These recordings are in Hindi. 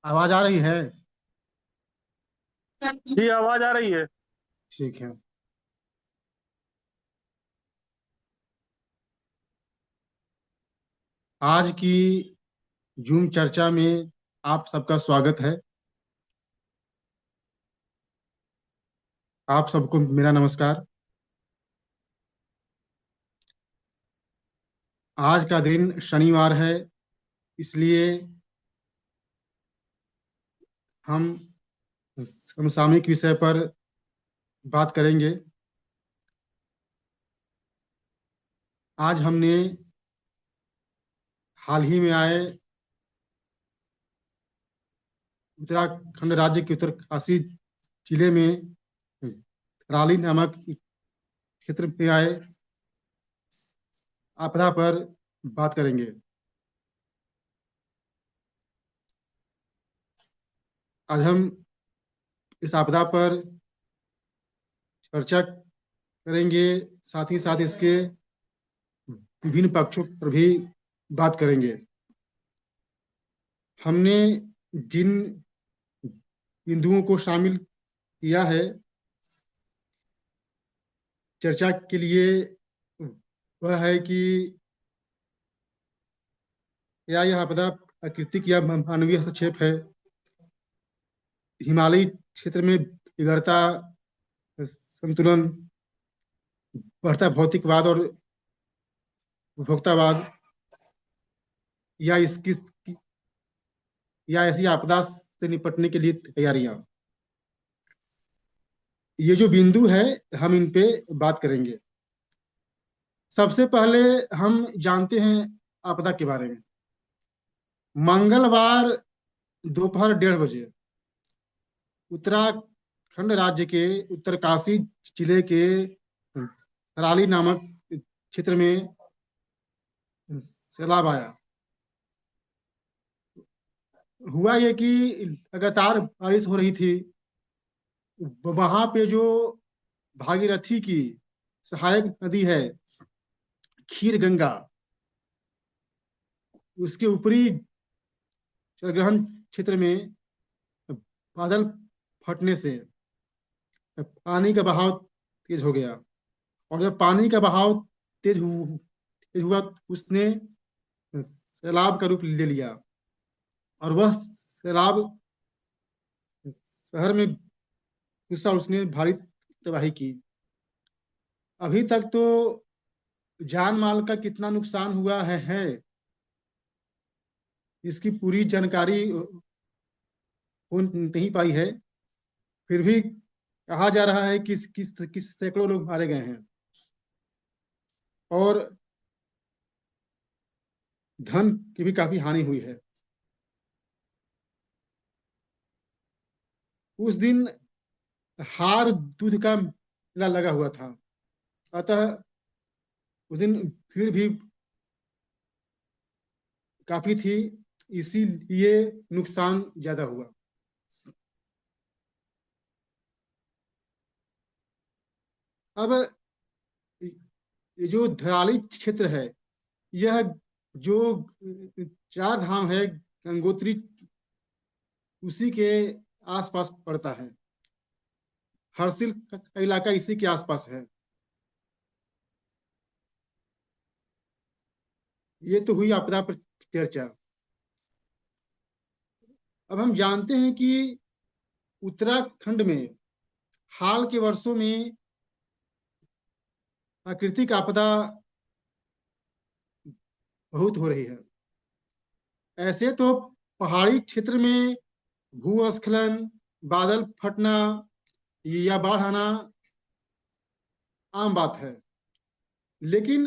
आवाज आ रही है। जी, आवाज आ रही है। ठीक है। आज की जूम चर्चा में आप सबका स्वागत है। आप सबको मेरा नमस्कार। आज का दिन शनिवार है, इसलिए हम समसामयिक विषय पर बात करेंगे। आज हमने हाल ही में आए उत्तराखंड राज्य के उत्तरकाशी जिले में राली नामक क्षेत्र में आए आपदा पर बात करेंगे। आज हम इस आपदा पर चर्चा करेंगे, साथ ही साथ इसके विभिन्न पक्षों पर भी बात करेंगे। हमने जिन बिंदुओं को शामिल किया है चर्चा के लिए, वह है कि क्या यह आपदा प्राकृतिक या मानवीय हस्तक्षेप है, हिमालयी क्षेत्र में बिगड़ता संतुलन, बढ़ता भौतिकवाद और उपभोक्तावाद, या इसकी या ऐसी आपदा से निपटने के लिए तैयारियां। ये जो बिंदु है, हम इन पे बात करेंगे। सबसे पहले हम जानते हैं आपदा के बारे में। मंगलवार दोपहर 1:30 बजे उत्तराखंड राज्य के उत्तरकाशी जिले के राली नामक क्षेत्र में सैलाब आया। हुआ ये कि लगातार बारिश हो रही थी। वहां पे जो भागीरथी की सहायक नदी है, खीर गंगा, उसके ऊपरी जलग्रहण क्षेत्र में बादल फटने से पानी का बहाव तेज हो गया। और जब पानी का बहाव तेज हुआ, उसने सैलाब का रूप ले लिया। और वह सैलाब शहर में घुसा, उसने भारी तबाही की। अभी तक तो जान माल का कितना नुकसान हुआ है इसकी पूरी जानकारी हो नहीं पाई है। फिर भी कहा जा रहा है कि किस सैकड़ों लोग मारे गए हैं और धन की भी काफी हानि हुई है। उस दिन हार दूध का मेला लगा हुआ था, अतः उस दिन भीड़ भी काफी थी, इसीलिए नुकसान ज्यादा हुआ। अब ये जो धराली क्षेत्र है, यह जो चार धाम है, गंगोत्री, उसी के आसपास पड़ता है। हरसिल का इलाका इसी के आसपास है। ये तो हुई आपदा पर चर्चा। अब हम जानते हैं कि उत्तराखंड में हाल के वर्षों में प्राकृतिक आपदा बहुत हो रही है। ऐसे तो पहाड़ी क्षेत्र में भूस्खलन, बादल फटना या बाढ़ आना आम बात है। लेकिन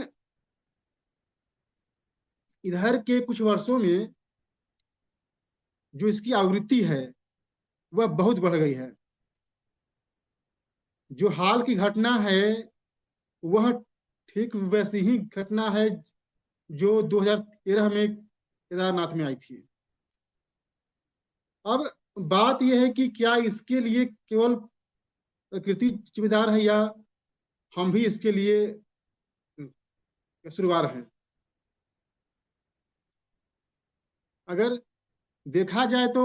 इधर के कुछ वर्षों में जो इसकी आवृत्ति है, वह बहुत बढ़ गई है। जो हाल की घटना है, वह ठीक वैसी ही घटना है जो 2013 में केदारनाथ में आई थी। अब बात यह है कि क्या इसके लिए केवल प्रकृति जिम्मेदार है, या हम भी इसके लिए कसूरवार हैं। अगर देखा जाए तो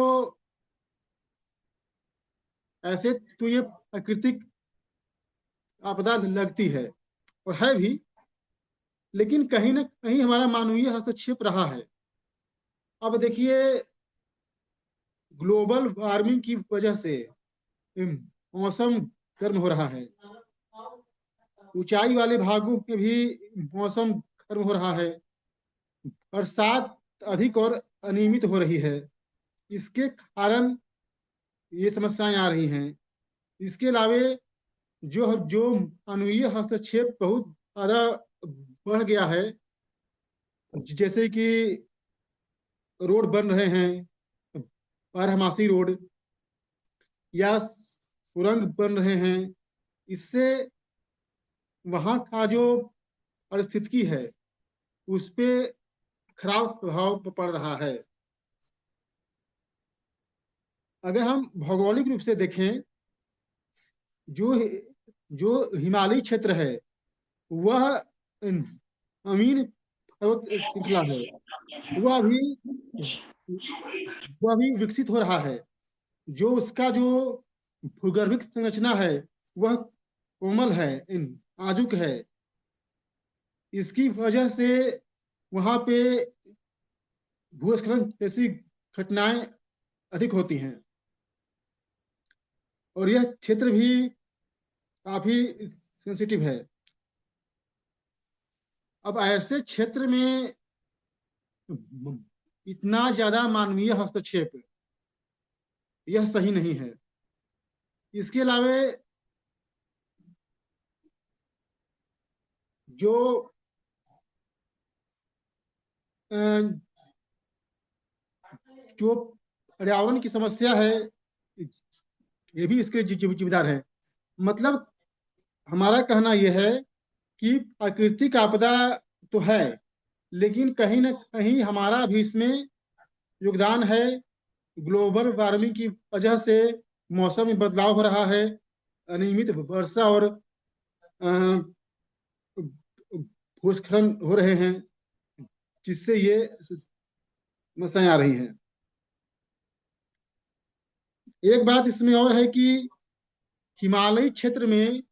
ऐसे तो ये प्राकृतिक आपदा लगती है और है भी, लेकिन कहीं ना कहीं हमारा मानवीय हस्तक्षेप रहा है। अब देखिए, ग्लोबल वार्मिंग की वजह से मौसम गर्म हो रहा है, ऊंचाई वाले भागों में भी मौसम गर्म हो रहा है, बरसात अधिक और अनियमित हो रही है। इसके कारण ये समस्याएं आ रही हैं। इसके अलावे जो जो मानवीय हस्तक्षेप बहुत ज्यादा बढ़ गया है, जैसे कि रोड बन रहे हैं, बारहमासी रोड, या सुरंग बन रहे हैं, इससे वहाँ का जो पारिस्थितिकी है उस पे खराब प्रभाव पड़ रहा है। अगर हम भौगोलिक रूप से देखें, जो जो हिमालयी क्षेत्र है वह अमीन पर्वत श्रृंखला है, वह अभी वह अभी विकसित हो रहा है। जो उसका जो भूगर्भिक संरचना है वह कोमल है, नाजुक है। इसकी वजह से वहाँ पे भूस्खलन जैसी घटनाएं अधिक होती हैं, और यह क्षेत्र भी काफी सेंसिटिव है। अब ऐसे क्षेत्र में इतना ज्यादा मानवीय हस्तक्षेप यह सही नहीं है। इसके अलावे जो अ, जो पर्यावरण की समस्या है ये भी इसके जिम्मेदार है। मतलब हमारा कहना यह है कि प्राकृतिक आपदा तो है, लेकिन कहीं ना कहीं हमारा भी इसमें योगदान है। ग्लोबल वार्मिंग की वजह से मौसम में बदलाव हो रहा है, अनियमित वर्षा और भूस्खलन हो रहे हैं, जिससे ये समस्याएं आ रही हैं। एक बात इसमें और है कि हिमालयी क्षेत्र में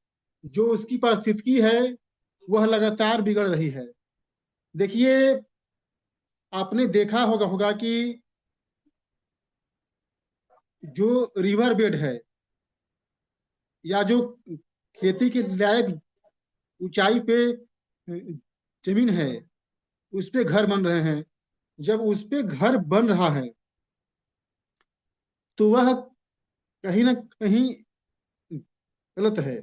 जो उसकी पारिस्थितिकी है वह लगातार बिगड़ रही है। देखिए, आपने देखा होगा कि जो रिवर बेड है या जो खेती के लायक ऊंचाई पे जमीन है उस पे घर बन रहे हैं। जब उस पे घर बन रहा है तो वह कहीं ना कहीं गलत है।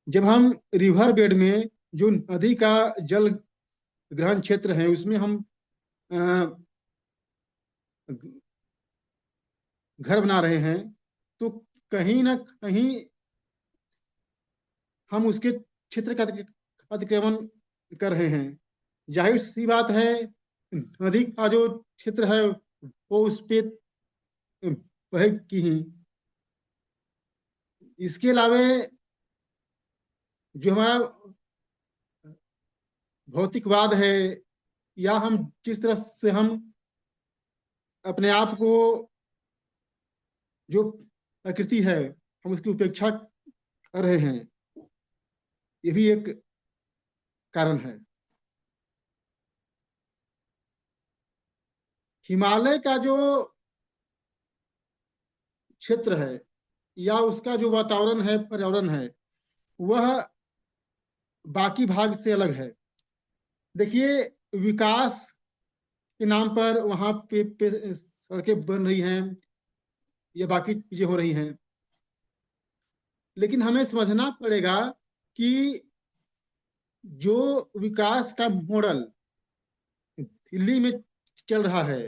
जब हम रिवर बेड में जो नदी का जल ग्रहण क्षेत्र है उसमें हम अ, घर बना रहे हैं, तो कहीं ना कहीं हम उसके क्षेत्र का अतिक्रमण कर रहे हैं। जाहिर सी बात है, नदी का जो क्षेत्र है वो उस पे बहेगी ही। इसके अलावे जो हमारा भौतिकवाद है, या हम जिस तरह से हम अपने आप को, जो प्रकृति है, हम उसकी उपेक्षा कर रहे हैं, ये भी एक कारण है। हिमालय का जो क्षेत्र है या उसका जो वातावरण है, पर्यावरण है, वह बाकी भाग से अलग है। देखिए, विकास के नाम पर वहां पे सड़कें बन रही हैं या बाकी चीजें हो रही हैं, लेकिन हमें समझना पड़ेगा कि जो विकास का मॉडल दिल्ली में चल रहा है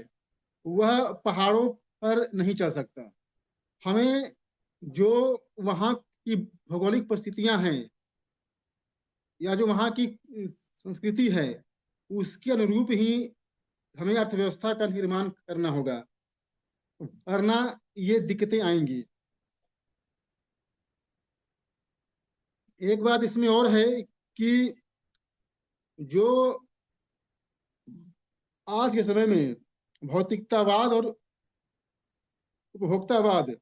वह पहाड़ों पर नहीं चल सकता। हमें जो वहाँ की भौगोलिक परिस्थितियां हैं या जो वहाँ की संस्कृति है उसके अनुरूप ही हमें अर्थव्यवस्था का निर्माण करना होगा, वरना ये दिक्कतें आएंगी। एक बात इसमें और है कि जो आज के समय में भौतिकतावाद और उपभोक्तावाद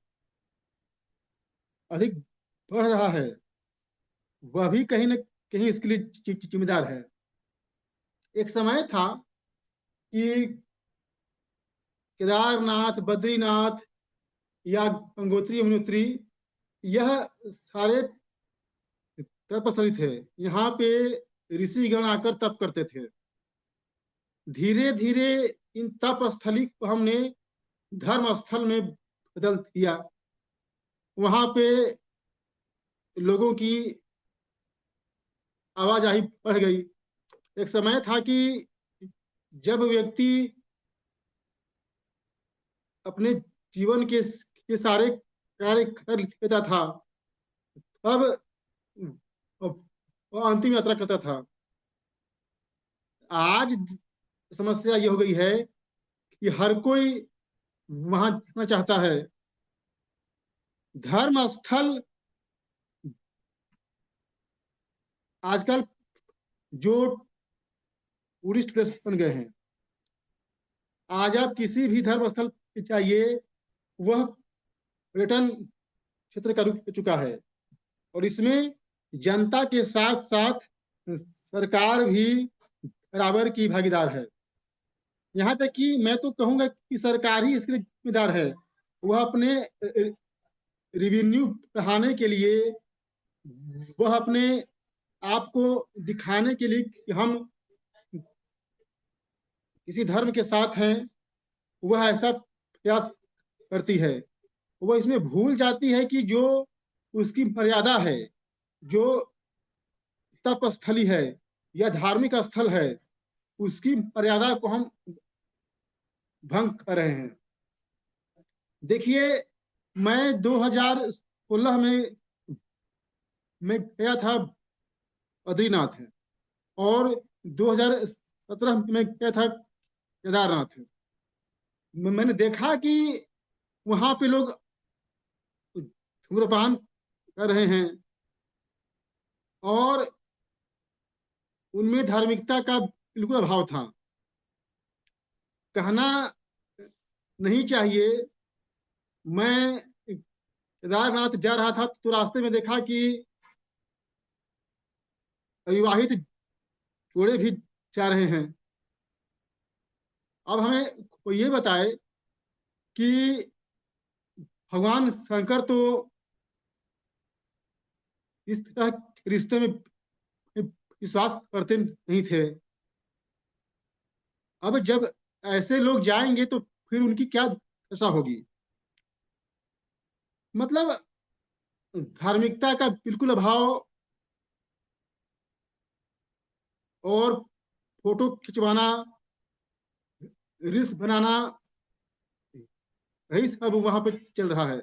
अधिक बढ़ रहा है, वह भी कहीं न कहीं इसके लिए जिम्मेदार है। एक समय था कि केदारनाथ, बद्रीनाथ या गंगोत्री, यमुनोत्री, यह सारे तपस्थली थे। यहाँ पे ऋषिगण आकर तप करते थे। धीरे धीरे इन तप स्थली को हमने धर्म स्थल में बदल दिया। वहां पे लोगों की आवाजाही बढ़ गई। एक समय था कि जब व्यक्ति अपने जीवन के सारे कार्य कर लेता था, तब वो अंतिम यात्रा करता था। आज समस्या ये हो गई है कि हर कोई वहां जाना चाहता है। धर्म स्थल आजकल जो टूरिस्ट प्लेस बन गए हैं। आज आप किसी भी धर्म स्थल पे जाइए, वह पर्यटन क्षेत्र का रूप ले चुका है। और इसमें जनता के साथ साथ सरकार भी बराबर की भागीदार है। यहाँ तक कि मैं तो कहूंगा कि सरकार ही इसके लिए जिम्मेदार है। वह अपने रेवेन्यू बढ़ाने के लिए, वह अपने आप को दिखाने के लिए कि हम किसी धर्म के साथ हैं, वह ऐसा प्रयास करती है। वह इसमें भूल जाती है कि जो उसकी मर्यादा है, जो तप स्थली है या धार्मिक स्थल है, उसकी मर्यादा को हम भंग कर रहे हैं। देखिए, मैं 2016 में गया था बद्रीनाथ है, और 2017 में गया था केदारनाथ है। मैंने देखा कि वहां पे लोग धूम्रपान कर रहे हैं और उनमें धार्मिकता का बिल्कुल अभाव था। कहना नहीं चाहिए, मैं केदारनाथ जा रहा था तो रास्ते में देखा कि अविवाहित जोड़े भी जा रहे हैं। अब हमें कोई ये बताए कि भगवान शंकर तो इस तरह के रिश्ते में विश्वास करते नहीं थे। अब जब ऐसे लोग जाएंगे तो फिर उनकी क्या दशा होगी। मतलब धार्मिकता का बिल्कुल अभाव और फोटो खिंचवाना, रील्स बनाना, यही सब वहां पे चल रहा है।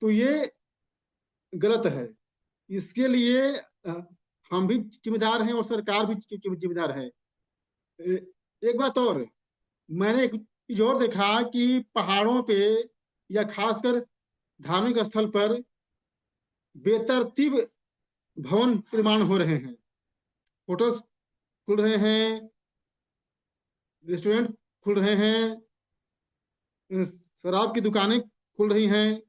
तो ये गलत है। इसके लिए हम भी जिम्मेदार हैं और सरकार भी जिम्मेदार है। एक बात और, मैंने एक चीज और देखा कि पहाड़ों पे या खासकर धार्मिक स्थल पर बेतरतीब भवन निर्माण हो रहे हैं। होटल्स खुल रहे हैं, रेस्टोरेंट खुल रहे हैं, शराब की दुकानें खुल रही हैं।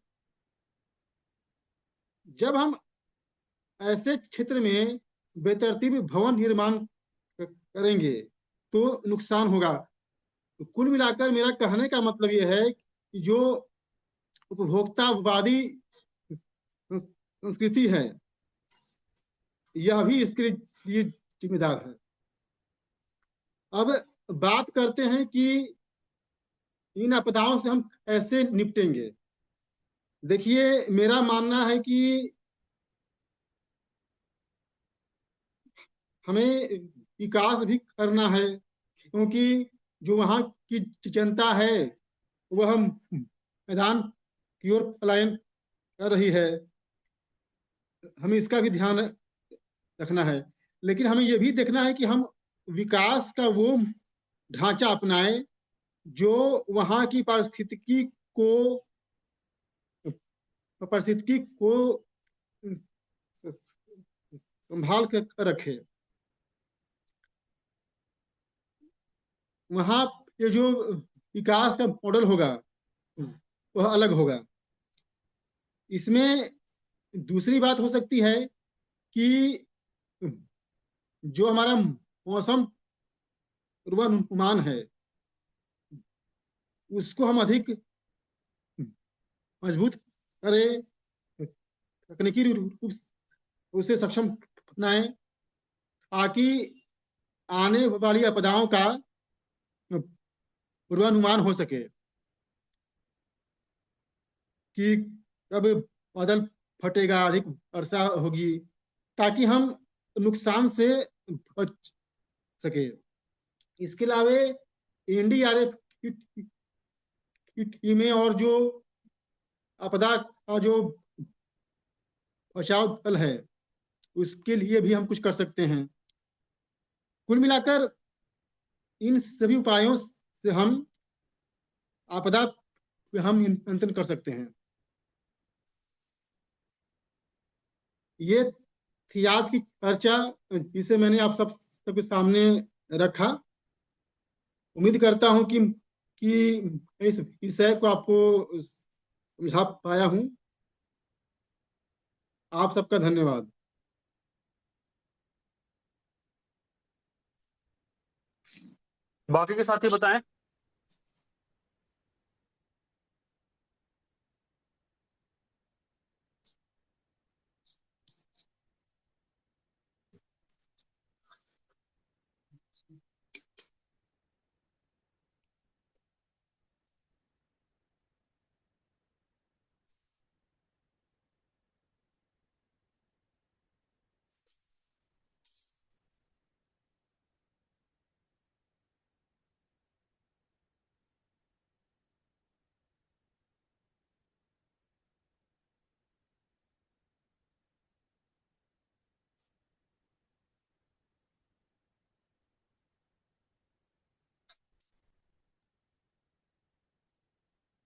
जब हम ऐसे क्षेत्र में बेतरतीब भवन निर्माण करेंगे तो नुकसान होगा। तो कुल मिलाकर मेरा कहने का मतलब यह है कि जो उपभोक्तावादी संस्कृति है, यह भी इसके लिए जिम्मेदार है। अब बात करते हैं कि इन आपदाओं से हम कैसे निपटेंगे। देखिए, मेरा मानना है कि हमें विकास भी करना है, क्योंकि जो वहाँ की जनता है वह मैदान की ओर पलायन कर रही है। हमें इसका भी ध्यान रखना है। लेकिन हमें यह भी देखना है कि हम विकास का वो ढांचा अपनाएं जो वहाँ की पारिस्थितिकी को संभाल कर रखे। वहाँ ये जो विकास का मॉडल होगा वह अलग होगा। इसमें दूसरी बात हो सकती है कि जो हमारा मौसम पूर्वानुमान है उसको हम अधिक मजबूत करें, तकनीकी रूप से उसे सक्षम बनाएं, ताकि आने वाली आपदाओं का पूर्वानुमान हो सके कि कब बादल फटेगा, अधिक वर्षा होगी, ताकि हम नुकसान से बच सके। इसके अलावा एनडीआरएफ की टीमें और जो आपदा का जो बचाव दल है उसके लिए भी हम कुछ कर सकते हैं। कुल मिलाकर इन सभी उपायों से हम आपदा पे हम नियंत्रण कर सकते हैं। ये थी आज की चर्चा, जिसे मैंने आप सबके सामने रखा। उम्मीद करता हूं कि इस विषय को आपको समझा पाया हूं। आप सबका धन्यवाद। बाकी के साथी बताएं।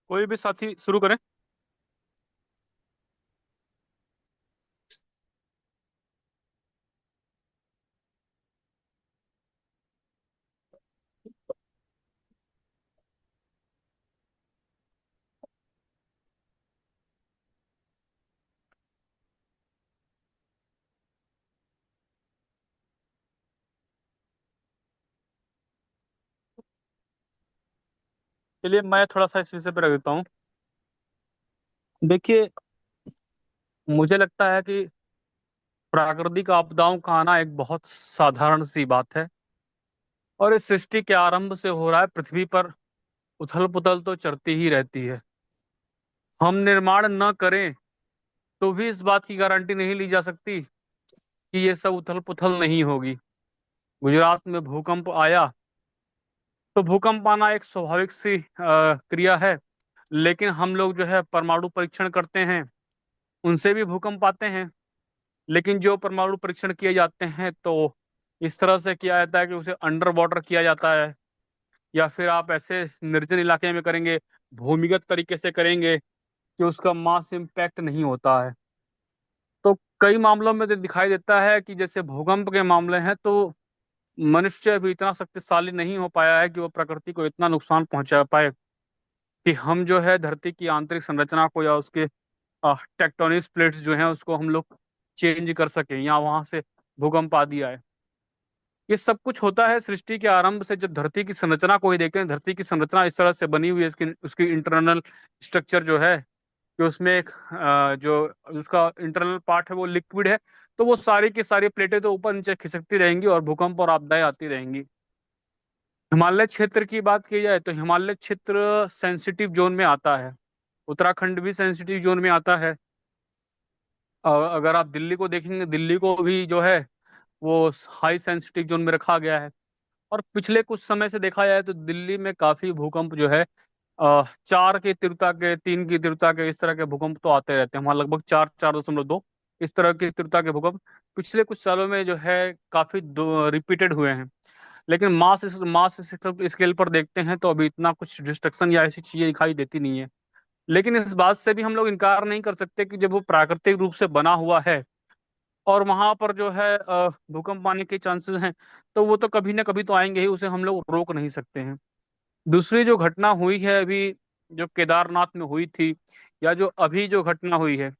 कोई भी साथी शुरू करें। चलिए मैं थोड़ा सा इस विषय पर रख देता हूँ। देखिए, मुझे लगता है कि प्राकृतिक आपदाओं का आना एक बहुत साधारण सी बात है, और इस सृष्टि के आरंभ से हो रहा है। पृथ्वी पर उथल पुथल तो चलती ही रहती है। हम निर्माण न करें तो भी इस बात की गारंटी नहीं ली जा सकती कि ये सब उथल पुथल नहीं होगी। गुजरात में भूकंप आया तो भूकंप आना एक स्वाभाविक सी क्रिया है, लेकिन हम लोग जो है परमाणु परीक्षण करते हैं, उनसे भी भूकंप आते हैं। लेकिन जो परमाणु परीक्षण किए जाते हैं तो इस तरह से किया जाता है कि उसे अंडर वाटर किया जाता है, या फिर आप ऐसे निर्जन इलाके में करेंगे, भूमिगत तरीके से करेंगे कि उसका मास इम्पैक्ट नहीं होता है। तो कई मामलों में तो दिखाई देता है कि जैसे भूकंप के मामले हैं, तो मनुष्य अभी इतना शक्तिशाली नहीं हो पाया है कि वो प्रकृति को इतना नुकसान पहुंचा पाए कि हम जो है धरती की आंतरिक संरचना को या उसके टेक्टोनिक प्लेट्स जो हैं उसको हम लोग चेंज कर सकें या वहां से भूकंप आ दिया है। ये सब कुछ होता है सृष्टि के आरंभ से। जब धरती की संरचना को ही देखते हैं, धरती की संरचना इस तरह से बनी हुई है, इसकी उसकी इंटरनल स्ट्रक्चर जो है कि उसमें एक जो उसका इंटरनल पार्ट है वो लिक्विड है, तो वो सारी की सारी प्लेटें तो ऊपर नीचे खिसकती रहेंगी और भूकंप और आपदाएं आती रहेंगी। हिमालय क्षेत्र की बात की जाए तो हिमालय क्षेत्र सेंसिटिव जोन में आता है। उत्तराखंड भी सेंसिटिव जोन में आता है। अगर आप दिल्ली को देखेंगे, दिल्ली को भी जो है वो हाई सेंसिटिव जोन में रखा गया है। और पिछले कुछ समय से देखा जाए तो दिल्ली में काफी भूकंप जो है 4 की तीव्रता के, 3 की तीव्रता के, इस तरह के भूकंप तो आते रहते हैं। वहाँ लगभग 4, 4.2 इस तरह की तीव्रता के भूकंप पिछले कुछ सालों में जो है काफी रिपीटेड हुए हैं। लेकिन मास स्केल पर देखते हैं तो अभी इतना कुछ डिस्ट्रक्शन या ऐसी चीजें दिखाई देती नहीं है। लेकिन इस बात से भी हम लोग इनकार नहीं कर सकते कि जब वो प्राकृतिक रूप से बना हुआ है और वहां पर जो है भूकंप आने के चांसेस हैं, तो वो तो कभी ना कभी तो आएंगे ही, उसे हम लोग रोक नहीं सकते हैं। दूसरी जो घटना हुई है अभी, जो केदारनाथ में हुई थी, या जो अभी जो घटना हुई है,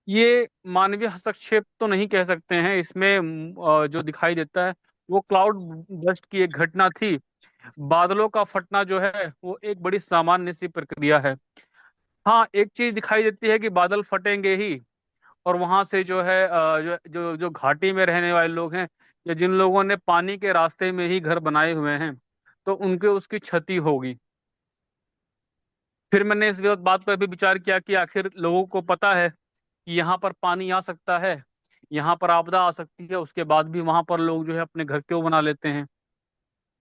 ये मानवीय हस्तक्षेप तो नहीं कह सकते हैं इसमें। जो दिखाई देता है वो क्लाउड बर्स्ट की एक घटना थी। बादलों का फटना जो है वो एक बड़ी सामान्य सी प्रक्रिया है। हाँ, एक चीज दिखाई देती है कि बादल फटेंगे ही, और वहां से जो है जो जो जो घाटी में रहने वाले लोग हैं, या जिन लोगों ने पानी के रास्ते में ही घर बनाए हुए हैं, तो उनके उसकी क्षति होगी। फिर मैंने इस बात पर भी विचार किया कि आखिर लोगों को पता है कि यहाँ पर पानी आ सकता है, यहाँ पर आपदा आ सकती है, उसके बाद भी वहां पर लोग जो है अपने घर क्यों बना लेते हैं।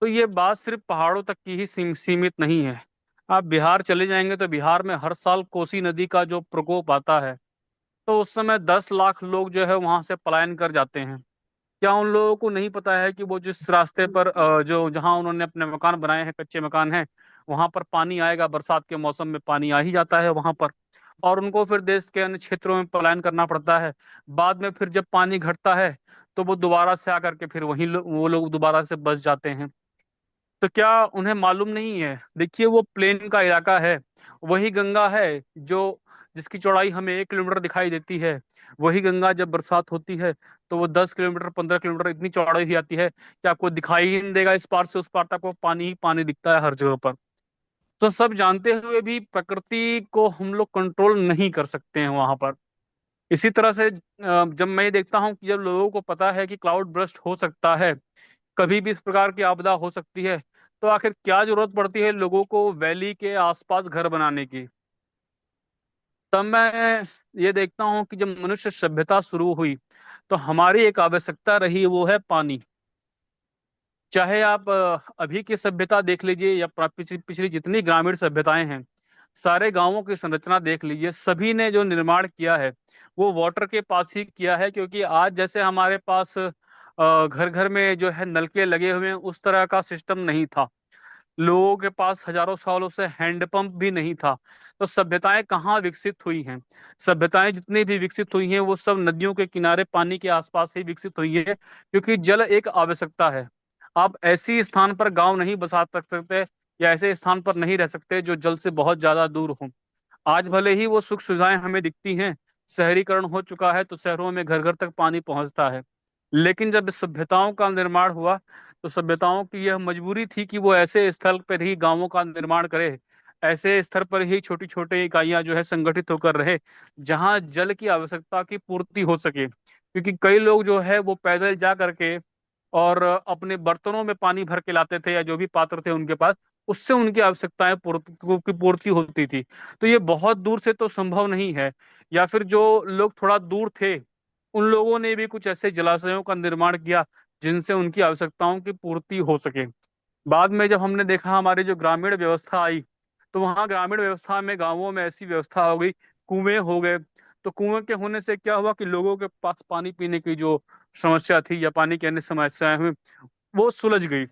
तो ये बात सिर्फ पहाड़ों तक की ही सीमित नहीं है। आप बिहार चले जाएंगे तो बिहार में हर साल कोसी नदी का जो प्रकोप आता है, तो उस समय 10 लाख लोग जो है वहां से पलायन कर जाते हैं। क्या उन लोगों को नहीं पता है कि वो जिस रास्ते पर जो जहां उन्होंने अपने मकान बनाए हैं, कच्चे मकान हैं, वहां पर पानी आएगा, बरसात के मौसम में पानी आ ही जाता है वहां पर, और उनको फिर देश के अन्य क्षेत्रों में पलायन करना पड़ता है। बाद में फिर जब पानी घटता है तो वो दोबारा से आकर के फिर वो लोग दोबारा से बस जाते हैं। तो क्या उन्हें मालूम नहीं है? देखिए, वो प्लेन का इलाका है, वही गंगा है जो जिसकी चौड़ाई हमें 1 किलोमीटर दिखाई देती है। वही गंगा जब बरसात होती है तो वो 10 किलोमीटर 15 किलोमीटर इतनी चौड़ाई हो जाती है कि आपको दिखाई ही नहीं देगा, इस पार से उस पार तक वो पानी ही पानी दिखता है हर जगह पर। तो सब जानते हुए भी प्रकृति को हम लोग कंट्रोल नहीं कर सकते हैं वहां पर। इसी तरह से जब मैं ये देखता हूँ कि जब लोगों को पता है कि क्लाउड बर्स्ट हो सकता है, कभी भी इस प्रकार की आपदा हो सकती है, तो आखिर क्या जरूरत पड़ती है लोगों को वैली के आसपास घर बनाने की? तब मैं ये देखता हूँ कि जब मनुष्य सभ्यता शुरू हुई तो हमारी एक आवश्यकता रही, वो है पानी। चाहे आप अभी की सभ्यता देख लीजिए या पिछली पिछली जितनी ग्रामीण सभ्यताएं हैं, सारे गांवों की संरचना देख लीजिए, सभी ने जो निर्माण किया है वो वाटर के पास ही किया है। क्योंकि आज जैसे हमारे पास घर घर में जो है नलके लगे हुए हैं, उस तरह का सिस्टम नहीं था। लोगों के पास हजारों सालों से हैंडपंप भी नहीं था। तो सभ्यताएं कहाँ विकसित हुई हैं? सभ्यताएं जितनी भी विकसित हुई हैं वो सब नदियों के किनारे पानी के आसपास ही विकसित हुई है, क्योंकि जल एक आवश्यकता है। आप ऐसी स्थान पर गांव नहीं बसा सकते, या ऐसे स्थान पर नहीं रह सकते जो जल से बहुत ज्यादा दूर हो। आज भले ही वो सुख सुविधाएं हमें दिखती हैं, शहरीकरण हो चुका है तो शहरों में घर घर तक पानी पहुंचता है, लेकिन जब सभ्यताओं का निर्माण हुआ तो सभ्यताओं की यह मजबूरी थी कि वो ऐसे स्थल पर ही गांवों का निर्माण करे, ऐसे स्तर पर ही छोटी छोटी इकाइयां जो है संगठित होकर रहे, जहां जल की आवश्यकता की पूर्ति हो सके। क्योंकि कई लोग जो है वो पैदल जा करके और अपने बर्तनों में पानी भर के लाते थे, या जो भी पात्र थे उनके पास, उससे उनकी आवश्यकताएं की पूर्ति होती थी। तो ये बहुत दूर से तो संभव नहीं है। या फिर जो लोग थोड़ा दूर थे, उन लोगों ने भी कुछ ऐसे जलाशयों का निर्माण किया जिनसे उनकी आवश्यकताओं की पूर्ति हो सके। बाद में जब हमने देखा हमारी जो ग्रामीण व्यवस्था आई, तो वहाँ ग्रामीण व्यवस्था में गांवों में ऐसी व्यवस्था हो गई, कुएं हो गए। तो कुएं के होने से क्या हुआ कि लोगों के पास पानी पीने की जो समस्या थी या पानी की अन्य समस्याएं हुई, वो सुलझ गई।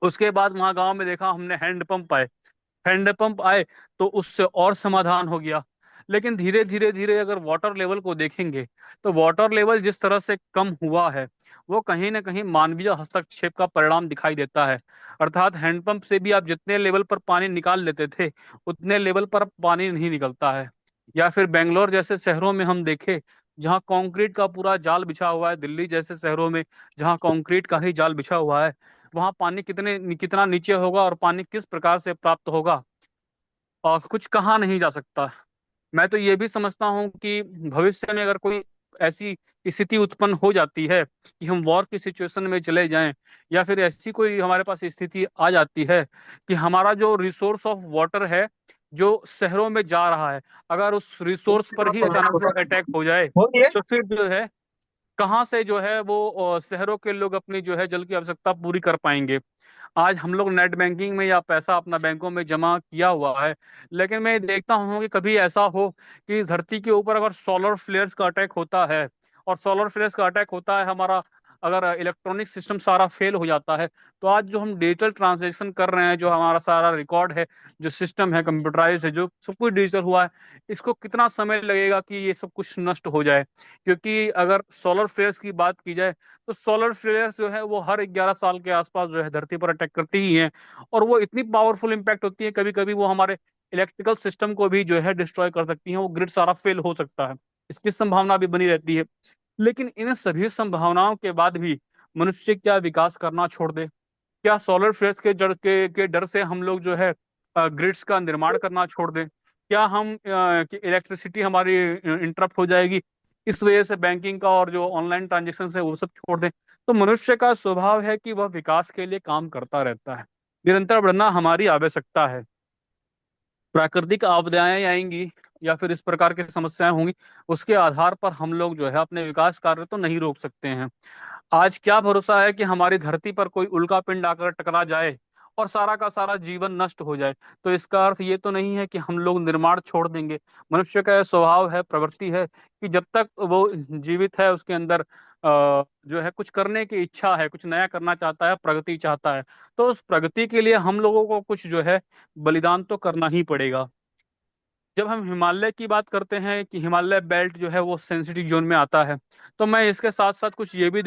उसके बाद वहां गांव में देखा हमने हैंडपंप आए तो उससे और समाधान हो गया। लेकिन धीरे धीरे धीरे अगर वाटर लेवल को देखेंगे, तो वाटर लेवल जिस तरह से कम हुआ है वो कहीं ना कहीं मानवीय हस्तक्षेप का परिणाम दिखाई देता है। अर्थात हैंडपंप से भी आप जितने लेवल पर पानी निकाल लेते थे, उतने लेवल पर अब पानी नहीं निकलता है। या फिर बेंगलोर जैसे शहरों में हम देखें, जहाँ कंक्रीट का पूरा जाल बिछा हुआ है, दिल्ली जैसे शहरों में जहाँ कंक्रीट का ही जाल बिछा हुआ है, वहां पानी कितना नीचे होगा और पानी किस प्रकार से प्राप्त होगा, और कुछ कहा नहीं जा सकता। मैं तो ये भी समझता हूँ कि भविष्य में अगर कोई ऐसी स्थिति उत्पन्न हो जाती है कि हम वॉर की सिचुएशन में चले जाएं, या फिर ऐसी कोई हमारे पास स्थिति आ जाती है कि हमारा जो रिसोर्स ऑफ वाटर है जो शहरों में जा रहा है, अगर उस रिसोर्स पर ही अचानक से अटैक हो जाए, तो फिर जो है कहाँ से जो है वो शहरों के लोग अपनी जो है जल की आवश्यकता पूरी कर पाएंगे? आज हम लोग नेट बैंकिंग में या पैसा अपना बैंकों में जमा किया हुआ है, लेकिन मैं देखता हूँ कि कभी ऐसा हो कि इस धरती के ऊपर अगर सोलर फ्लेयर्स का अटैक होता है, और सोलर फ्लेयर्स का अटैक होता है हमारा अगर इलेक्ट्रॉनिक सिस्टम सारा फेल हो जाता है, तो आज जो हम डिजिटल ट्रांजेक्शन कर रहे हैं, जो हमारा सारा रिकॉर्ड है, जो सिस्टम है कंप्यूटराइज है, जो सब कुछ डिजिटल हुआ है, इसको कितना समय लगेगा कि ये सब कुछ नष्ट हो जाए। क्योंकि अगर सोलर फ्लेयर्स की बात की जाए, तो सोलर फ्लेयर्स जो है वो हर 11 साल के आसपास जो है धरती पर अटैक करती ही हैं। और वो इतनी पावरफुल इंपैक्ट होती है, कभी कभी वो हमारे इलेक्ट्रिकल सिस्टम को भी जो है डिस्ट्रॉय कर सकती हैं, वो ग्रिड सारा फेल हो सकता है, इसकी संभावना भी बनी रहती है। लेकिन इन सभी संभावनाओं के बाद भी मनुष्य क्या विकास करना छोड़ दे? क्या सोलर फ्लेयर्स के डर से हम लोग जो है ग्रिड्स का निर्माण करना छोड़ दें? क्या हम इलेक्ट्रिसिटी हमारी इंटरप्ट हो जाएगी, इस वजह से बैंकिंग का और जो ऑनलाइन ट्रांजेक्शन है वो सब छोड़ दें? तो मनुष्य का स्वभाव है कि वह विकास के लिए काम करता रहता है। निरंतर बढ़ना हमारी आवश्यकता है। प्राकृतिक आपदाएं आएंगी या फिर इस प्रकार की समस्याएं होंगी, उसके आधार पर हम लोग जो है अपने विकास कार्य तो नहीं रोक सकते हैं। आज क्या भरोसा है कि हमारी धरती पर कोई उल्का पिंड आकर टकरा जाए और सारा का सारा जीवन नष्ट हो जाए? तो इसका अर्थ ये तो नहीं है कि हम लोग निर्माण छोड़ देंगे। मनुष्य का यह स्वभाव है, प्रवृत्ति है कि जब तक वो जीवित है, उसके अंदर जो है कुछ करने की इच्छा है, कुछ नया करना चाहता है, प्रगति चाहता है। तो उस प्रगति के लिए हम लोगों को कुछ जो है बलिदान तो करना ही पड़ेगा। जब हम हिमालय की बात करते हैं कि हिमालय बेल्ट जो है वो सेंसिटिव जोन में आता है, तो मैं इसके साथ साथ कुछ ये भी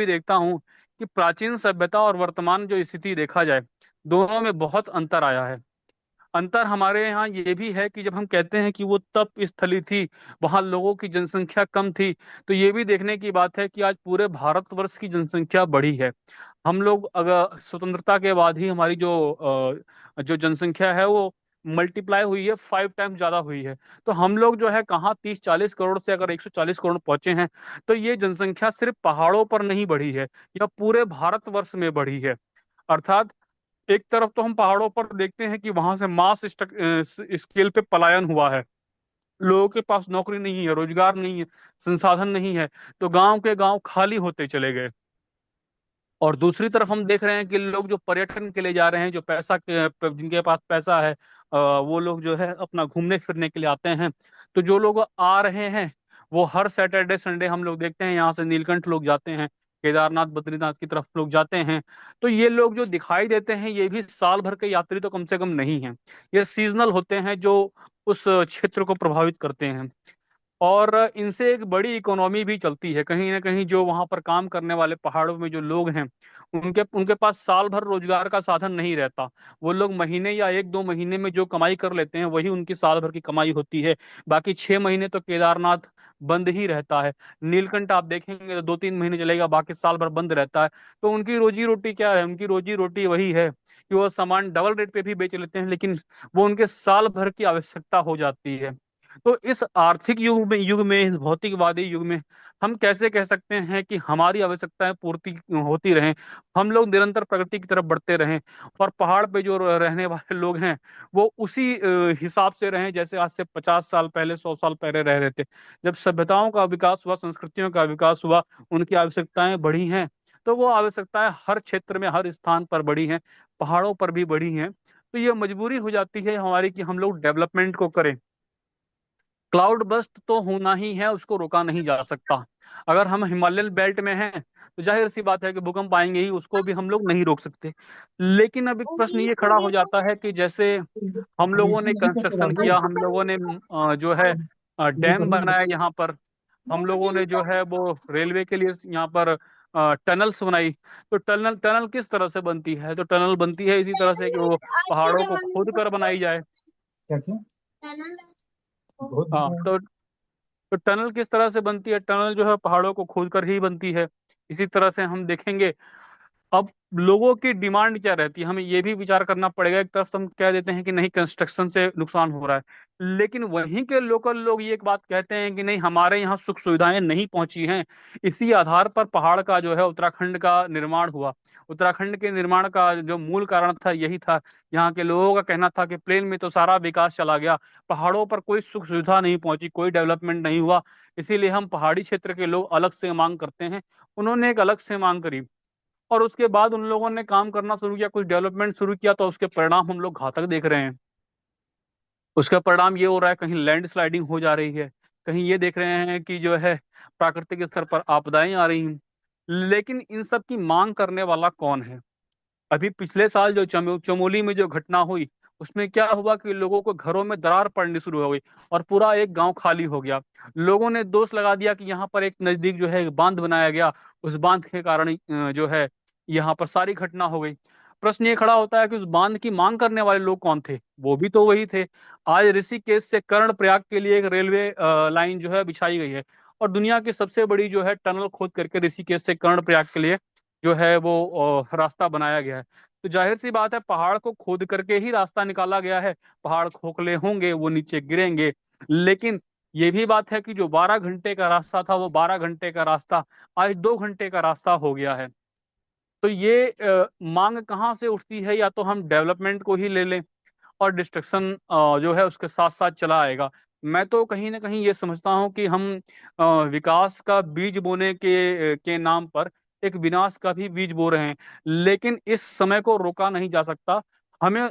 देखता हूँ कि प्राचीन सभ्यता और वर्तमान जो स्थिति देखा जाए, दोनों में बहुत अंतर आया है। अंतर हमारे यहाँ ये भी है कि जब हम कहते हैं कि वो तप स्थली थी, वहां लोगों की जनसंख्या कम थी, तो ये भी देखने की बात है कि आज पूरे भारतवर्ष की जनसंख्या बढ़ी है। हम लोग अगर स्वतंत्रता के बाद ही हमारी जो जनसंख्या है वो मल्टीप्लाई हुई है, 5 टाइम ज्यादा हुई है। तो हम लोग जो है कहाँ 30-40 करोड़ से अगर 140 करोड़ पहुंचे हैं, तो ये जनसंख्या सिर्फ पहाड़ों पर नहीं बढ़ी है, या पूरे भारतवर्ष में बढ़ी है। अर्थात एक तरफ तो हम पहाड़ों पर देखते हैं कि वहां से मास स्केल पे पलायन हुआ है, लोगों के पास नौकरी नहीं है, रोजगार नहीं है, संसाधन नहीं है, तो गांव के गांव खाली होते चले गए। और दूसरी तरफ हम देख रहे हैं कि लोग जो पर्यटन के लिए जा रहे हैं, जो जिनके पास पैसा है, वो लोग जो है अपना घूमने फिरने के लिए आते हैं। तो जो लोग आ रहे हैं, वो हर सैटरडे संडे हम लोग देखते हैं यहाँ से नीलकंठ लोग जाते हैं, केदारनाथ बद्रीनाथ की तरफ लोग जाते हैं। तो ये लोग जो दिखाई देते हैं, ये भी साल भर के यात्री तो कम से कम नहीं हैं। ये सीजनल होते हैं, जो उस क्षेत्र को प्रभावित करते हैं। और इनसे एक बड़ी इकोनॉमी भी चलती है कहीं ना कहीं। जो वहां पर काम करने वाले पहाड़ों में जो लोग हैं, उनके उनके पास साल भर रोजगार का साधन नहीं रहता। वो लोग महीने या 1-2 महीने में जो कमाई कर लेते हैं, वही उनकी साल भर की कमाई होती है। बाकी 6 महीने तो केदारनाथ बंद ही रहता है। नीलकंठ आप देखेंगे तो 2-3 महीने चलेगा, बाकी साल भर बंद रहता है। तो उनकी रोजी रोटी क्या है? उनकी रोजी रोटी वही है कि वो सामान डबल रेट पे भी बेच लेते हैं, लेकिन वो उनके साल भर की आवश्यकता हो जाती है। तो इस आर्थिक युग में इस भौतिकवादी युग में हम कैसे कह सकते हैं कि हमारी आवश्यकताएं पूर्ति होती रहें, हम लोग निरंतर प्रगति की तरफ बढ़ते रहें, और पहाड़ पे जो रहने वाले लोग हैं वो उसी हिसाब से रहें जैसे आज से 50 साल पहले, 100 साल पहले रह रहे थे? जब सभ्यताओं का विकास हुआ, संस्कृतियों का विकास हुआ, उनकी आवश्यकताएं बढ़ी हैं, तो वो आवश्यकताएं हर क्षेत्र में, हर स्थान पर बढ़ी हैं, पहाड़ों पर भी बढ़ी हैं। तो ये मजबूरी हो जाती है हमारी कि हम लोग डेवलपमेंट को करें। क्लाउड बस्ट तो होना ही है, उसको रोका नहीं जा सकता। अगर हम हिमालयन बेल्ट में हैं, तो जाहिर सी बात है कि भूकंप आएंगे ही, उसको भी हम लोग नहीं रोक सकते। लेकिन अब एक प्रश्न ये खड़ा हो जाता है कि जैसे हम लोगों ने कंस्ट्रक्शन किया, हम लोगों ने जो है डैम बनाया यहाँ पर, हम लोगों ने जो है वो रेलवे के लिए यहाँ पर टनल्स बनाई। तो टनल टनल किस तरह से बनती है? तो टनल बनती है इसी तरह से कि वो पहाड़ों को खोद कर बनाई जाए। क्या क्या? बहुत हाँ, तो टनल किस तरह से बनती है? टनल जो है पहाड़ों को खोद कर ही बनती है। इसी तरह से हम देखेंगे। अब लोगों की डिमांड क्या रहती है, हमें ये भी विचार करना पड़ेगा। एक तरफ तो हम कह देते हैं कि नहीं, कंस्ट्रक्शन से नुकसान हो रहा है, लेकिन वहीं के लोकल लोग ये एक बात कहते हैं कि नहीं, हमारे यहाँ सुख सुविधाएं नहीं पहुंची हैं। इसी आधार पर पहाड़ का जो है उत्तराखंड का निर्माण हुआ। उत्तराखंड के निर्माण का जो मूल कारण था यही था। यहाँ के लोगों का कहना था कि प्लेन में तो सारा विकास चला गया, पहाड़ों पर कोई सुख सुविधा नहीं पहुंची, कोई डेवलपमेंट नहीं हुआ, इसीलिए हम पहाड़ी क्षेत्र के लोग अलग से मांग करते हैं। उन्होंने एक अलग से मांग करी, और उसके बाद उन लोगों ने काम करना शुरू किया, कुछ डेवलपमेंट शुरू किया, तो उसके परिणाम हम लोग घातक देख रहे हैं। उसका परिणाम ये हो रहा है, कहीं लैंड स्लाइडिंग हो जा रही है, कहीं ये देख रहे हैं कि जो है प्राकृतिक स्तर पर आपदाएं आ रही हैं। लेकिन इन सब की मांग करने वाला कौन है? अभी पिछले साल जो चमोली में जो घटना हुई, उसमें क्या हुआ कि लोगों को घरों में दरार पड़नी शुरू हो गई और पूरा एक गांव खाली हो गया। लोगों ने दोष लगा दिया कि यहाँ पर एक नजदीक जो है एक बांध बनाया गया, उस बांध के कारण जो है यहाँ पर सारी घटना हो गई। प्रश्न ये खड़ा होता है कि उस बांध की मांग करने वाले लोग कौन थे? वो भी तो वही थे। आज ऋषिकेश से कर्णप्रयाग के लिए एक रेलवे लाइन जो है बिछाई गई है, और दुनिया की सबसे बड़ी जो है टनल खोद करके ऋषिकेश से कर्णप्रयाग के लिए जो है वो रास्ता बनाया गया है। तो जाहिर सी बात है, पहाड़ को खोद करके ही रास्ता निकाला गया है। पहाड़ खोखले होंगे, वो नीचे गिरेंगे। लेकिन ये भी बात है कि जो 12 घंटे का रास्ता था, वो 12 घंटे का रास्ता आज 2 घंटे का रास्ता हो गया है। तो ये मांग कहाँ से उठती है? या तो हम डेवलपमेंट को ही ले लें और डिस्ट्रक्शन जो है उसके साथ साथ चला आएगा। मैं तो कहीं ना कहीं ये समझता हूँ कि हम विकास का बीज बोने के नाम पर एक विनाश का भी बीज बो रहे हैं। लेकिन इस समय को रोका नहीं जा सकता। हमें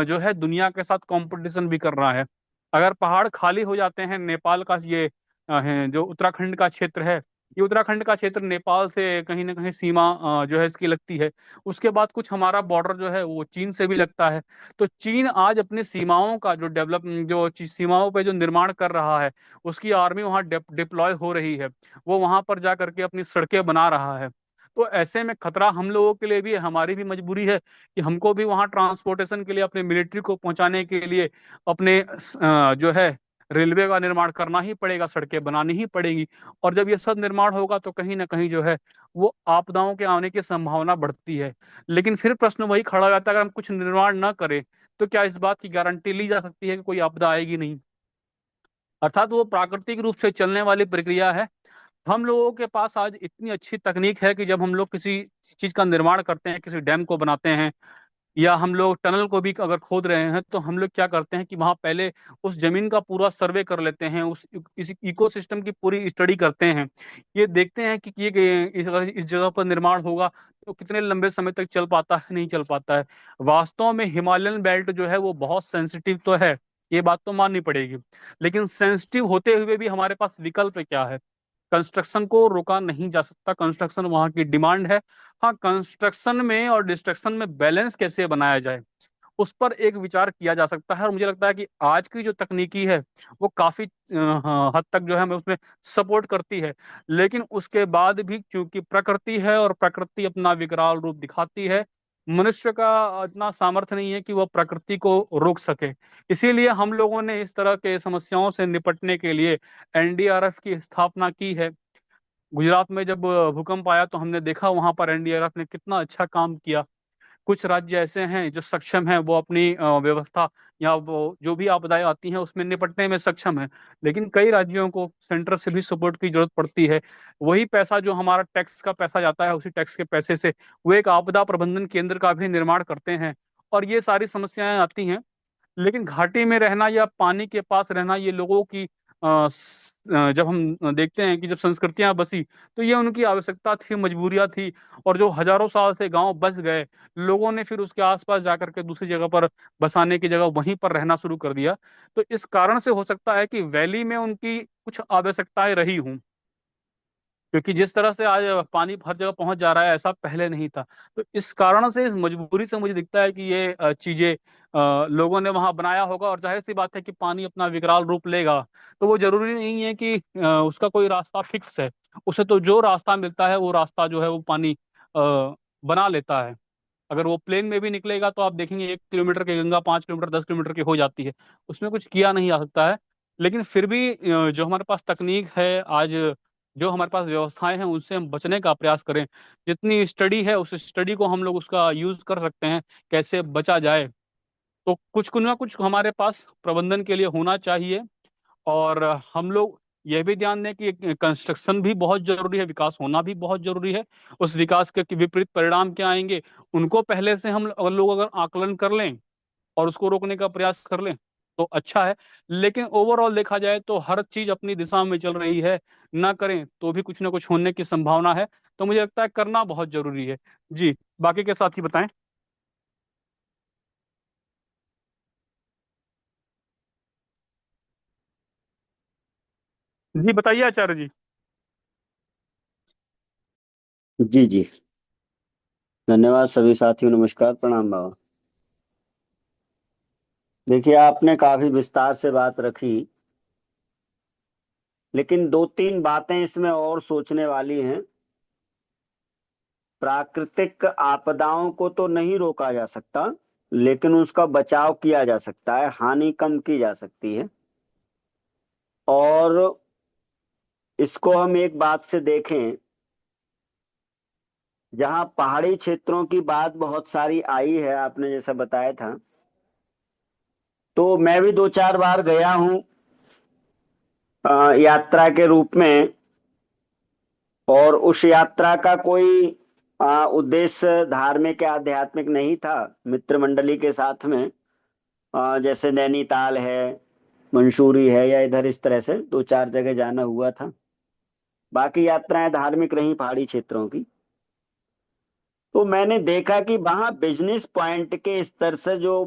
जो है दुनिया के साथ कंपटीशन भी करना है। अगर पहाड़ खाली हो जाते हैं, नेपाल का ये है जो उत्तराखंड का क्षेत्र है, ये उत्तराखंड का क्षेत्र नेपाल से कहीं ना कहीं सीमा जो है इसकी लगती है। उसके बाद कुछ हमारा बॉर्डर जो है वो चीन से भी लगता है। तो चीन आज अपनी सीमाओं का जो सीमाओं पे जो निर्माण कर रहा है, उसकी आर्मी वहां डिप्लॉय हो रही है। वो वहां पर जा करके अपनी सड़कें बना रहा है। तो ऐसे में खतरा हम लोगों के लिए भी है, हमारी भी मजबूरी है कि हमको भी वहां ट्रांसपोर्टेशन के लिए, अपने मिलिट्री को पहुंचाने के लिए अपने जो है रेलवे का निर्माण करना ही पड़ेगा, सड़कें बनानी ही पड़ेगी। और जब ये सब निर्माण होगा तो कहीं ना कहीं जो है वो आपदाओं के आने की संभावना बढ़ती है। लेकिन फिर प्रश्न वही खड़ा हो जाता है, अगर हम कुछ निर्माण ना करें तो क्या इस बात की गारंटी ली जा सकती है कि कोई आपदा आएगी नहीं? अर्थात वो प्राकृतिक रूप से चलने वाली प्रक्रिया है। हम लोगों के पास आज इतनी अच्छी तकनीक है कि जब हम लोग किसी चीज का निर्माण करते हैं, किसी डैम को बनाते हैं, या हम लोग टनल को भी अगर खोद रहे हैं, तो हम लोग क्या करते हैं कि वहां पहले उस जमीन का पूरा सर्वे कर लेते हैं, उस इस इकोसिस्टम की पूरी स्टडी करते हैं। ये देखते हैं कि अगर इस जगह पर निर्माण होगा तो कितने लंबे समय तक चल पाता है, नहीं चल पाता है। वास्तव में हिमालयन बेल्ट जो है वो बहुत सेंसिटिव तो है, ये बात तो माननी पड़ेगी। लेकिन सेंसिटिव होते हुए भी हमारे पास विकल्प क्या है? कंस्ट्रक्शन को रोका नहीं जा सकता, कंस्ट्रक्शन वहां की डिमांड है। हाँ, कंस्ट्रक्शन में और डिस्ट्रक्शन में बैलेंस कैसे बनाया जाए, उस पर एक विचार किया जा सकता है। और मुझे लगता है कि आज की जो तकनीकी है वो काफी हाँ, हद तक जो है हमें उसमें सपोर्ट करती है। लेकिन उसके बाद भी क्योंकि प्रकृति है और प्रकृति अपना विकराल रूप दिखाती है, मनुष्य का इतना सामर्थ्य नहीं है कि वह प्रकृति को रोक सके। इसीलिए हम लोगों ने इस तरह के समस्याओं से निपटने के लिए एनडीआरएफ की स्थापना की है। गुजरात में जब भूकंप आया तो हमने देखा वहां पर एनडीआरएफ ने कितना अच्छा काम किया। कुछ राज्य ऐसे हैं जो सक्षम हैं, वो अपनी व्यवस्था या वो जो भी आपदाएं आती हैं उसमें निपटने में सक्षम है। लेकिन कई राज्यों को सेंटर से भी सपोर्ट की जरूरत पड़ती है। वही पैसा जो हमारा टैक्स का पैसा जाता है, उसी टैक्स के पैसे से वो एक आपदा प्रबंधन केंद्र का भी निर्माण करते हैं। और ये सारी समस्याएं आती हैं। लेकिन घाटी में रहना या पानी के पास रहना, ये लोगों की जब हम देखते हैं कि जब संस्कृतियां बसी, तो ये उनकी आवश्यकता थी, मजबूरियां थी। और जो हजारों साल से गांव बस गए, लोगों ने फिर उसके आसपास जाकर के दूसरी जगह पर बसाने की जगह वहीं पर रहना शुरू कर दिया। तो इस कारण से हो सकता है कि वैली में उनकी कुछ आवश्यकताएं रही हों, क्योंकि जिस तरह से आज पानी हर जगह पहुंच जा रहा है, ऐसा पहले नहीं था। तो इस कारण से, इस मजबूरी से मुझे दिखता है कि ये चीजें लोगों ने वहां बनाया होगा। और जाहिर सी बात है कि पानी अपना विकराल रूप लेगा, तो वो जरूरी नहीं है कि उसका कोई रास्ता फिक्स है। उसे तो जो रास्ता मिलता है वो रास्ता जो है वो पानी बना लेता है। अगर वो प्लेन में भी निकलेगा तो आप देखेंगे 1 किलोमीटर की गंगा 5 किलोमीटर 10 किलोमीटर की हो जाती है। उसमें कुछ किया नहीं जा सकता है। लेकिन फिर भी जो हमारे पास तकनीक है आज, जो हमारे पास व्यवस्थाएं हैं, उनसे हम बचने का प्रयास करें। जितनी स्टडी है उस स्टडी को हम लोग उसका यूज कर सकते हैं, कैसे बचा जाए। तो कुछ ना कुछ हमारे पास प्रबंधन के लिए होना चाहिए। और हम लोग यह भी ध्यान दें कि कंस्ट्रक्शन भी बहुत जरूरी है, विकास होना भी बहुत जरूरी है। उस विकास के विपरीत परिणाम क्या आएंगे, उनको पहले से हम लोग अगर आकलन कर लें और उसको रोकने का प्रयास कर लें तो अच्छा है। लेकिन ओवरऑल देखा जाए तो हर चीज अपनी दिशा में चल रही है, ना करें तो भी कुछ ना कुछ होने की संभावना है। तो मुझे लगता है करना बहुत जरूरी है। जी, बाकी के साथी बताएं। जी बताइए आचार्य जी। जी जी। धन्यवाद सभी साथियों, नमस्कार, प्रणाम बाबा। देखिए, आपने काफी विस्तार से बात रखी, लेकिन दो तीन बातें इसमें और सोचने वाली हैं। प्राकृतिक आपदाओं को तो नहीं रोका जा सकता, लेकिन उसका बचाव किया जा सकता है, हानि कम की जा सकती है। और इसको हम एक बात से देखें, जहाँ पहाड़ी क्षेत्रों की बात बहुत सारी आई है, आपने जैसा बताया था, तो मैं भी दो चार बार गया हूँ यात्रा के रूप में। और उस यात्रा का कोई उद्देश्य धार्मिक या आध्यात्मिक नहीं था। मित्र मंडली के साथ में जैसे नैनीताल है, मंसूरी है, या इधर इस तरह से दो चार जगह जाना हुआ था। बाकी यात्राएं धार्मिक रही पहाड़ी क्षेत्रों की। तो मैंने देखा कि वहां बिजनेस पॉइंट के स्तर से जो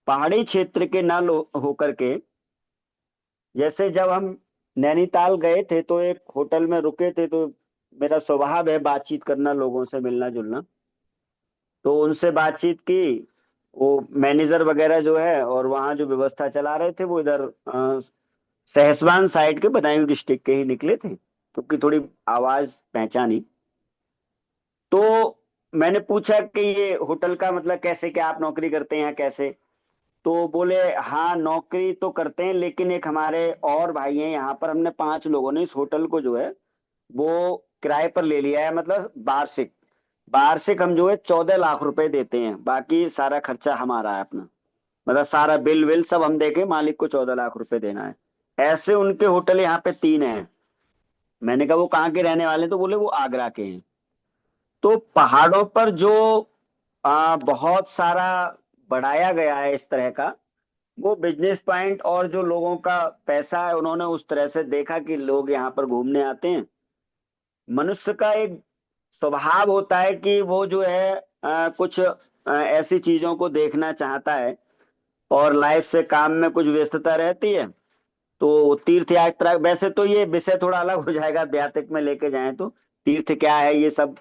पहाड़ी क्षेत्र के न होकर के, जैसे जब हम नैनीताल गए थे तो एक होटल में रुके थे, तो मेरा स्वभाव है बातचीत करना, लोगों से मिलना जुलना। तो उनसे बातचीत की। वो मैनेजर वगैरह जो है और वहाँ जो व्यवस्था चला रहे थे, वो इधर सहसवान साइड के, बदायूं डिस्ट्रिक्ट के ही निकले थे, क्योंकि थोड़ी आवाज पहचानी। तो मैंने पूछा कि ये होटल का मतलब कैसे, क्या आप नौकरी करते हैं, कैसे? तो बोले, हाँ नौकरी तो करते हैं, लेकिन एक हमारे और भाई हैं यहाँ पर, हमने पांच लोगों ने इस होटल को जो है वो किराए पर ले लिया है। मतलब वार्षिक वार्षिक हम जो है 14 लाख रुपए देते हैं, बाकी सारा खर्चा हमारा है अपना। मतलब सारा बिल विल सब हम देके मालिक को 14 लाख रुपए देना है। ऐसे उनके होटल यहाँ पे तीन हैं। मैंने कहा वो कहाँ के रहने वाले हैं? तो बोले वो आगरा के हैं। तो पहाड़ों पर जो बहुत सारा बढ़ाया गया है इस तरह का, वो बिजनेस पॉइंट, और जो लोगों का पैसा है उन्होंने उस तरह से देखा कि लोग यहाँ पर घूमने आते हैं। मनुष्य का एक स्वभाव होता है कि वो जो है कुछ ऐसी चीजों को देखना चाहता है, और लाइफ से काम में कुछ व्यस्तता रहती है। तो तीर्थ यात्रा, वैसे तो ये विषय थोड़ा अलग हो जाएगा, ब्यातिक में लेके जाएं तो तीर्थ क्या है ये सब